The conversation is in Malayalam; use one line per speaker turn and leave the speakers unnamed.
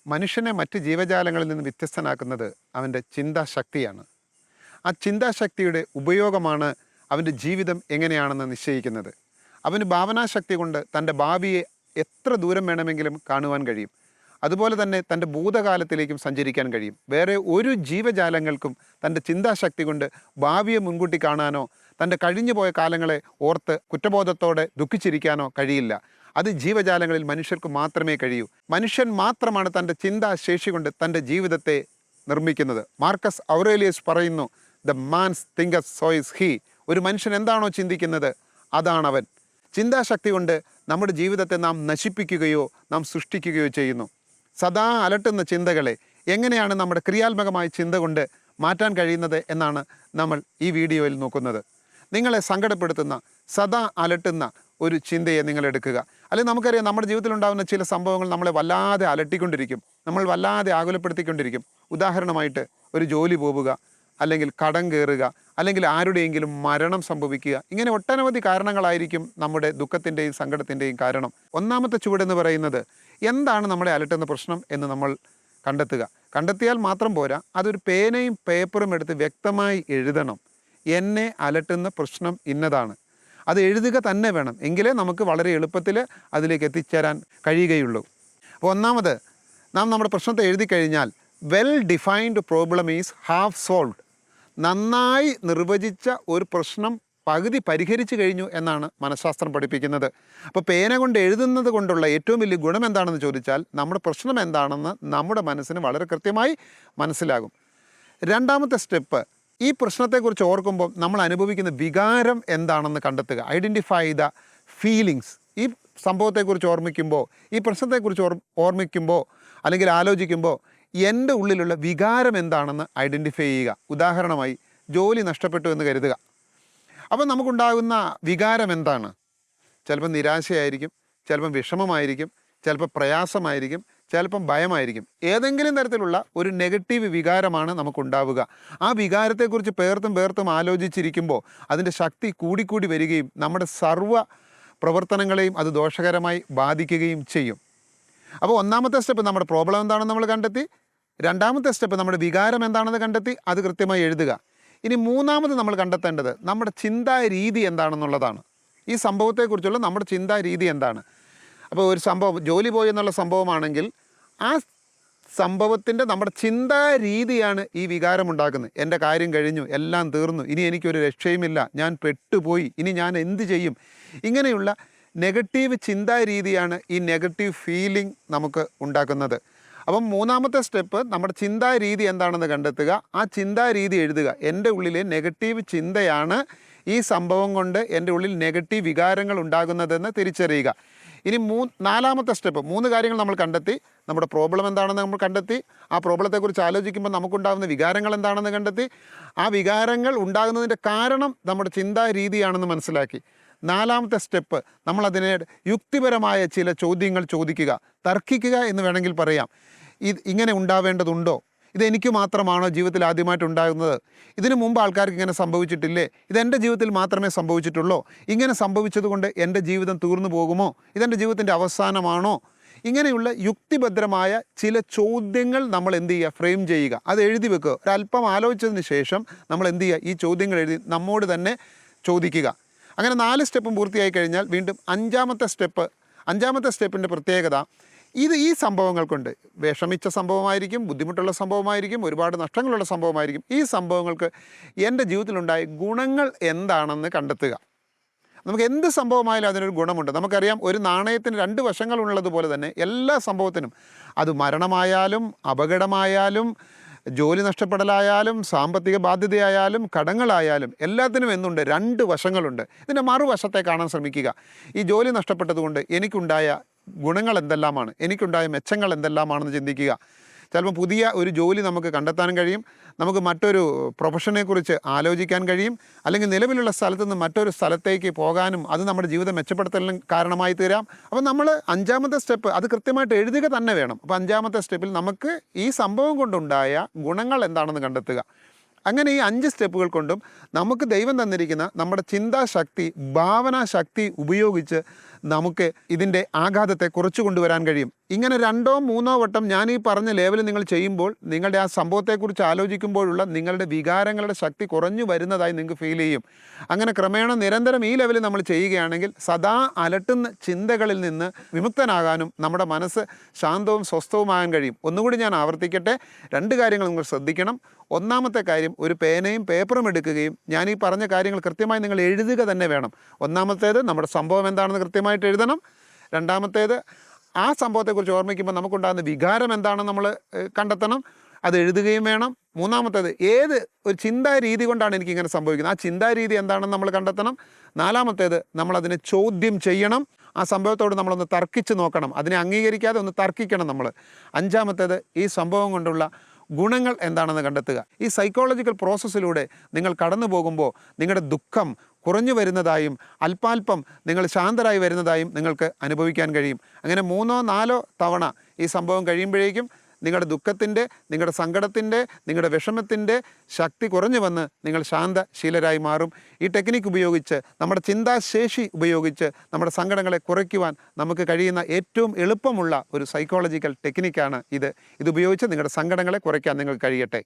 മനുഷ്യനെ മറ്റ് ജീവജാലങ്ങളിൽ നിന്ന് വ്യത്യസ്തനാക്കുന്നത് അവൻ്റെ ചിന്താശക്തിയാണ്. ആ ചിന്താശക്തിയുടെ ഉപയോഗമാണ് അവൻ്റെ ജീവിതം എങ്ങനെയാണെന്ന് നിശ്ചയിക്കുന്നത്. അവന് ഭാവനാശക്തി കൊണ്ട് തൻ്റെ ഭാവിയെ എത്ര ദൂരം വേണമെങ്കിലും കാണുവാൻ കഴിയും. അതുപോലെ തന്നെ തൻ്റെ ഭൂതകാലത്തിലേക്കും സഞ്ചരിക്കാൻ കഴിയും. വേറെ ഒരു ജീവജാലങ്ങൾക്കും തൻ്റെ ചിന്താശക്തി കൊണ്ട് ഭാവിയെ മുൻകൂട്ടി കാണാനോ തൻ്റെ കഴിഞ്ഞുപോയ കാലങ്ങളെ ഓർത്ത് കുറ്റബോധത്തോടെ ദുഃഖിച്ചിരിക്കാനോ കഴിയില്ല. അത് ജീവജാലങ്ങളിൽ മനുഷ്യർക്ക് മാത്രമേ കഴിയൂ. മനുഷ്യൻ മാത്രമാണ് തൻ്റെ ചിന്താശേഷി കൊണ്ട് തൻ്റെ ജീവിതത്തെ നിർമ്മിക്കുന്നത്. മാർക്കസ് ഔറേലിയസ് പറയുന്നു, the man's thinks so is he. ഒരു മനുഷ്യൻ എന്താണോ ചിന്തിക്കുന്നത് അതാണവൻ. ചിന്താശക്തി കൊണ്ട് നമ്മുടെ ജീവിതത്തെ നാം നശിപ്പിക്കുകയോ നാം സൃഷ്ടിക്കുകയോ ചെയ്യുന്നു. സദാ അലട്ടുന്ന ചിന്തകളെ എങ്ങനെയാണ് നമ്മുടെ ക്രിയാത്മകമായ ചിന്ത കൊണ്ട് മാറ്റാൻ കഴിയുന്നത് എന്നാണ് നമ്മൾ ഈ വീഡിയോയിൽ നോക്കുന്നത്. നിങ്ങളെ സങ്കടപ്പെടുത്തുന്ന സദാ അലട്ടുന്ന ഒരു ചിന്തയെ നിങ്ങൾ എടുക്കുക. അല്ലെങ്കിൽ നമുക്കറിയാം, നമ്മുടെ ജീവിതത്തിലുണ്ടാകുന്ന ചില സംഭവങ്ങൾ നമ്മളെ വല്ലാതെ അലട്ടിക്കൊണ്ടിരിക്കും, നമ്മൾ വല്ലാതെ ആകുലപ്പെടുത്തിക്കൊണ്ടിരിക്കും. ഉദാഹരണമായിട്ട് ഒരു ജോലി പോവുക, അല്ലെങ്കിൽ കടം കയറുക, അല്ലെങ്കിൽ ആരുടെയെങ്കിലും മരണം സംഭവിക്കുക. ഇങ്ങനെ ഒട്ടനവധി കാരണങ്ങളായിരിക്കും നമ്മുടെ ദുഃഖത്തിൻ്റെയും സങ്കടത്തിൻ്റെയും കാരണം. ഒന്നാമത്തെ ചുവടെന്ന് പറയുന്നത് എന്താണ് നമ്മളെ അലട്ടുന്ന പ്രശ്നം എന്ന് നമ്മൾ കണ്ടെത്തിയാൽ മാത്രം പോരാ, അതൊരു പേനയും പേപ്പറും എടുത്ത് വ്യക്തമായി എഴുതണം. എന്നെ അലട്ടുന്ന പ്രശ്നം ഇന്നതാണ്. അത് എഴുതുക തന്നെ വേണം. എങ്കിലേ നമുക്ക് വളരെ എളുപ്പത്തിൽ അതിലേക്ക് എത്തിച്ചേരാൻ കഴിയുകയുള്ളൂ. അപ്പോൾ ഒന്നാമത്, നാം നമ്മുടെ പ്രശ്നത്തെ എഴുതി കഴിഞ്ഞാൽ well defined problem is half solved. നന്നായി നിർവചിച്ച ഒരു പ്രശ്നം പകുതി പരിഹരിച്ചു കഴിഞ്ഞു എന്നാണ് മനഃശാസ്ത്രം പഠിപ്പിക്കുന്നത്. അപ്പോൾ പേന കൊണ്ട് എഴുതുന്നത് കൊണ്ടുള്ള ഏറ്റവും വലിയ ഗുണം എന്താണെന്ന് ചോദിച്ചാൽ, നമ്മുടെ പ്രശ്നം എന്താണെന്ന് നമ്മുടെ മനസ്സിന് വളരെ കൃത്യമായി മനസ്സിലാകും. രണ്ടാമത്തെ സ്റ്റെപ്പ്, ഈ പ്രശ്നത്തെക്കുറിച്ച് ഓർക്കുമ്പോൾ നമ്മൾ അനുഭവിക്കുന്ന വികാരം എന്താണെന്ന് കണ്ടെത്തുക. Identify the feelings. ഈ സംഭവത്തെക്കുറിച്ച് ഓർമ്മിക്കുമ്പോൾ, ഈ പ്രശ്നത്തെക്കുറിച്ച് ഓർമ്മിക്കുമ്പോൾ അല്ലെങ്കിൽ ആലോചിക്കുമ്പോൾ എൻ്റെ ഉള്ളിലുള്ള വികാരം എന്താണെന്ന് ഐഡൻറ്റിഫൈ ചെയ്യുക. ഉദാഹരണമായി, ജോലി നഷ്ടപ്പെട്ടു എന്ന് കരുതുക. അപ്പോൾ നമുക്കുണ്ടാകുന്ന വികാരം എന്താണ്? ചിലപ്പോൾ നിരാശയായിരിക്കും, ചിലപ്പം വിഷമമായിരിക്കും, ചിലപ്പോൾ പ്രയാസമായിരിക്കും, ചിലപ്പം ഭയമായിരിക്കും. ഏതെങ്കിലും തരത്തിലുള്ള ഒരു നെഗറ്റീവ് വികാരമാണ് നമുക്കുണ്ടാവുക. ആ വികാരത്തെക്കുറിച്ച് പേർത്തും ആലോചിച്ചിരിക്കുമ്പോൾ അതിൻ്റെ ശക്തി കൂടിക്കൂടി വരികയും നമ്മുടെ സർവ്വ പ്രവർത്തനങ്ങളെയും അത് ദോഷകരമായി ബാധിക്കുകയും ചെയ്യും. അപ്പോൾ ഒന്നാമത്തെ സ്റ്റെപ്പ് നമ്മുടെ പ്രോബ്ലം എന്താണെന്ന് നമ്മൾ കണ്ടെത്തി. രണ്ടാമത്തെ സ്റ്റെപ്പ് നമ്മുടെ വികാരം എന്താണെന്ന് കണ്ടെത്തി, അത് കൃത്യമായി എഴുതുക. ഇനി മൂന്നാമത് നമ്മൾ കണ്ടെത്തേണ്ടത് നമ്മുടെ ചിന്താ രീതി എന്താണെന്നുള്ളതാണ്. ഈ സംഭവത്തെക്കുറിച്ചുള്ള നമ്മുടെ ചിന്താ രീതി എന്താണ്? അപ്പോൾ ഒരു സംഭവം, ജോലി പോയി എന്നുള്ള സംഭവമാണെങ്കിൽ ആ സംഭവത്തിൻ്റെ നമ്മുടെ ചിന്താ രീതിയാണ് ഈ വികാരമുണ്ടാക്കുന്നത്. എൻ്റെ കാര്യം കഴിഞ്ഞു, എല്ലാം തീർന്നു, ഇനി എനിക്കൊരു രക്ഷയുമില്ല, ഞാൻ പെട്ടുപോയി, ഇനി ഞാൻ എന്ത് ചെയ്യും? ഇങ്ങനെയുള്ള നെഗറ്റീവ് ചിന്താ രീതിയാണ് ഈ നെഗറ്റീവ് ഫീലിംഗ് നമുക്ക് ഉണ്ടാക്കുന്നത്. അപ്പം മൂന്നാമത്തെ സ്റ്റെപ്പ് നമ്മുടെ ചിന്താ രീതി എന്താണെന്ന് കണ്ടെത്തുക, ആ ചിന്താ രീതി എഴുതുക. എൻ്റെ ഉള്ളിലെ നെഗറ്റീവ് ചിന്തയാണ് ഈ സംഭവം കൊണ്ട് എൻ്റെ ഉള്ളിൽ നെഗറ്റീവ് വികാരങ്ങൾ ഉണ്ടാകുന്നതെന്ന് തിരിച്ചറിയുക. ഇനി നാലാമത്തെ സ്റ്റെപ്പ്, 3 കാര്യങ്ങൾ നമ്മൾ കണ്ടെത്തി. നമ്മുടെ പ്രോബ്ലം എന്താണെന്ന് നമ്മൾ കണ്ടെത്തി, ആ പ്രോബ്ലത്തെക്കുറിച്ച് ആലോചിക്കുമ്പോൾ നമുക്കുണ്ടാകുന്ന വികാരങ്ങൾ എന്താണെന്ന് കണ്ടെത്തി, ആ വികാരങ്ങൾ ഉണ്ടാകുന്നതിൻ്റെ കാരണം നമ്മുടെ ചിന്താ രീതിയാണെന്ന് മനസ്സിലാക്കി. നാലാമത്തെ സ്റ്റെപ്പ്, നമ്മളതിനെ യുക്തിപരമായ ചില ചോദ്യങ്ങൾ ചോദിക്കുക, തർക്കിക്കുക എന്ന് വേണമെങ്കിൽ പറയാം. ഇങ്ങനെ ഉണ്ടാവേണ്ടതുണ്ടോ? ഇതെനിക്ക് മാത്രമാണോ ജീവിതത്തിൽ ആദ്യമായിട്ട് ഉണ്ടാകുന്നത്? ഇതിനു മുമ്പ് ആൾക്കാർക്ക് ഇങ്ങനെ സംഭവിച്ചിട്ടില്ലേ? ഇതെൻ്റെ ജീവിതത്തിൽ മാത്രമേ സംഭവിച്ചിട്ടുള്ളൂ? ഇങ്ങനെ സംഭവിച്ചതുകൊണ്ട് എൻ്റെ ജീവിതം തീർന്നു പോകുമോ? ഇതെൻ്റെ ജീവിതത്തിൻ്റെ അവസാനമാണോ? ഇങ്ങനെയുള്ള യുക്തിഭദ്രമായ ചില ചോദ്യങ്ങൾ നമ്മൾ എന്ത് ചെയ്യുക? ഫ്രെയിം ചെയ്യുക, അത് എഴുതി വെക്കുക. ഒരല്പം ആലോചിച്ചതിന് ശേഷം നമ്മൾ എന്ത് ചെയ്യുക? ഈ ചോദ്യങ്ങൾ എഴുതി നമ്മോട് തന്നെ ചോദിക്കുക. അങ്ങനെ 4 സ്റ്റെപ്പും പൂർത്തിയായി കഴിഞ്ഞാൽ വീണ്ടും അഞ്ചാമത്തെ സ്റ്റെപ്പിൻ്റെ പ്രത്യേകത, ഈ സംഭവങ്ങൾ കൊണ്ട് വിഷമിച്ച സംഭവമായിരിക്കും, ബുദ്ധിമുട്ടുള്ള സംഭവമായിരിക്കും, ഒരുപാട് നഷ്ടങ്ങളുള്ള സംഭവമായിരിക്കും. ഈ സംഭവങ്ങൾക്ക് എൻ്റെ ജീവിതത്തിലുണ്ടായ ഗുണങ്ങൾ എന്താണെന്ന് കണ്ടെത്തുക. നമുക്ക് എന്ത് സംഭവമായാലും അതിനൊരു ഗുണമുണ്ട്. നമുക്കറിയാം, ഒരു നാണയത്തിന് 2 വശങ്ങളുള്ളതുപോലെ തന്നെ എല്ലാ സംഭവത്തിനും, അത് മരണമായാലും അപകടമായാലും ജോലി നഷ്ടപ്പെടലായാലും സാമ്പത്തിക ബാധ്യതയായാലും കടങ്ങളായാലും എല്ലാത്തിനും എന്തുണ്ട്? 2 വശങ്ങളുണ്ട്. ഇതിൻ്റെ മറുവശത്തെ കാണാൻ ശ്രമിക്കുക. ഈ ജോലി നഷ്ടപ്പെട്ടതുകൊണ്ട് എനിക്കുണ്ടായ ഗുണങ്ങൾ എന്തെല്ലാമാണ്, എനിക്കുണ്ടായ മെച്ചങ്ങൾ എന്തെല്ലാമാണെന്ന് ചിന്തിക്കുക. ചിലപ്പോൾ പുതിയ ഒരു ജോലി നമുക്ക് കണ്ടെത്താനും കഴിയും, നമുക്ക് മറ്റൊരു പ്രൊഫഷനെക്കുറിച്ച് ആലോചിക്കാൻ കഴിയും, അല്ലെങ്കിൽ നിലവിലുള്ള സ്ഥലത്ത് നിന്ന് മറ്റൊരു സ്ഥലത്തേക്ക് പോകാനും അത് നമ്മുടെ ജീവിതം മെച്ചപ്പെടുത്തലിനും കാരണമായി തീരാം. അപ്പോൾ നമ്മൾ 5ാമത്തെ സ്റ്റെപ്പ് അത് കൃത്യമായിട്ട് എഴുതുക തന്നെ വേണം. അപ്പോൾ 5ാമത്തെ സ്റ്റെപ്പിൽ നമുക്ക് ഈ സംഭവം കൊണ്ടുണ്ടായ ഗുണങ്ങൾ എന്താണെന്ന് കണ്ടെത്തുക. അങ്ങനെ ഈ 5 സ്റ്റെപ്പുകൾ കൊണ്ടും നമുക്ക് ദൈവം തന്നിരിക്കുന്ന നമ്മുടെ ചിന്താശക്തി, ഭാവനാശക്തി ഉപയോഗിച്ച് നമുക്ക് ഇതിൻ്റെ ആഘാതത്തെ കുറച്ചു കൊണ്ടുവരാൻ കഴിയും. ഇങ്ങനെ 2 or 3 വട്ടം ഞാൻ ഈ പറഞ്ഞ ലെവൽ നിങ്ങൾ ചെയ്യുമ്പോൾ നിങ്ങളുടെ ആ സംഭവത്തെക്കുറിച്ച് ആലോചിക്കുമ്പോഴുള്ള നിങ്ങളുടെ വികാരങ്ങളുടെ ശക്തി കുറഞ്ഞു വരുന്നതായി നിങ്ങൾക്ക് ഫീൽ ചെയ്യും. അങ്ങനെ ക്രമേണ നിരന്തരം ഈ ലെവലിൽ നമ്മൾ ചെയ്യുകയാണെങ്കിൽ സദാ അലട്ടുന്ന ചിന്തകളിൽ നിന്ന് വിമുക്തനാകാനും നമ്മുടെ മനസ്സ് ശാന്തവും സ്വസ്ഥവുമാകാൻ കഴിയും. ഒന്നുകൂടി ഞാൻ ആവർത്തിക്കട്ടെ, 2 കാര്യങ്ങൾ നിങ്ങൾ ശ്രദ്ധിക്കണം. ഒന്നാമത്തെ കാര്യം, ഒരു പേനയും പേപ്പറും എടുക്കുകയും ഞാൻ ഈ പറഞ്ഞ കാര്യങ്ങൾ കൃത്യമായി നിങ്ങൾ എഴുതുക തന്നെ വേണം. ഒന്നാമത്തേത്, നമ്മുടെ സംഭവം എന്താണെന്ന് കൃത്യമായിട്ട് എഴുതണം. രണ്ടാമത്തേത്, ആ സംഭവത്തെക്കുറിച്ച് ഓർമ്മിക്കുമ്പോൾ നമുക്കുണ്ടാകുന്ന വികാരം എന്താണെന്ന് നമ്മൾ കണ്ടെത്തണം, അത് എഴുതുകയും വേണം. മൂന്നാമത്തേത്, ഏത് ഒരു ചിന്താ രീതി കൊണ്ടാണ് എനിക്കിങ്ങനെ സംഭവിക്കുന്നത്, ആ ചിന്താ രീതി എന്താണെന്ന് നമ്മൾ കണ്ടെത്തണം. നാലാമത്തേത്, നമ്മളതിനെ ചോദ്യം ചെയ്യണം. ആ സംഭവത്തോട് നമ്മളൊന്ന് തർക്കിച്ച് നോക്കണം, അതിനെ അംഗീകരിക്കാതെ ഒന്ന് തർക്കിക്കണം നമ്മൾ. അഞ്ചാമത്തേത്, ഈ സംഭവം കൊണ്ടുള്ള ഗുണങ്ങൾ എന്താണെന്ന് കണ്ടെത്തുക. ഈ സൈക്കോളജിക്കൽ പ്രോസസ്സിലൂടെ നിങ്ങൾ കടന്നു പോകുമ്പോൾ നിങ്ങളുടെ ദുഃഖം കുറഞ്ഞു വരുന്നതായും അല്പാൽപ്പം നിങ്ങൾ ശാന്തരായി വരുന്നതായും നിങ്ങൾക്ക് അനുഭവിക്കാൻ കഴിയും. അങ്ങനെ 3 or 4 തവണ ഈ സംഭവം കഴിയുമ്പോഴേക്കും നിങ്ങളുടെ ദുഃഖത്തിൻ്റെ, നിങ്ങളുടെ സങ്കടത്തിൻ്റെ, നിങ്ങളുടെ വിഷമത്തിൻ്റെ ശക്തി കുറഞ്ഞു വന്ന് നിങ്ങൾ ശാന്തശീലരായി മാറും. ഈ ടെക്നിക്ക് ഉപയോഗിച്ച്, നമ്മുടെ ചിന്താശേഷി ഉപയോഗിച്ച് നമ്മുടെ സങ്കടങ്ങളെ കുറയ്ക്കുവാൻ നമുക്ക് കഴിയുന്ന ഏറ്റവും എളുപ്പമുള്ള ഒരു സൈക്കോളജിക്കൽ ടെക്നിക്കാണ് ഇത്. ഇതുപയോഗിച്ച് നിങ്ങളുടെ സങ്കടങ്ങളെ കുറയ്ക്കാൻ നിങ്ങൾക്ക് കഴിയട്ടെ.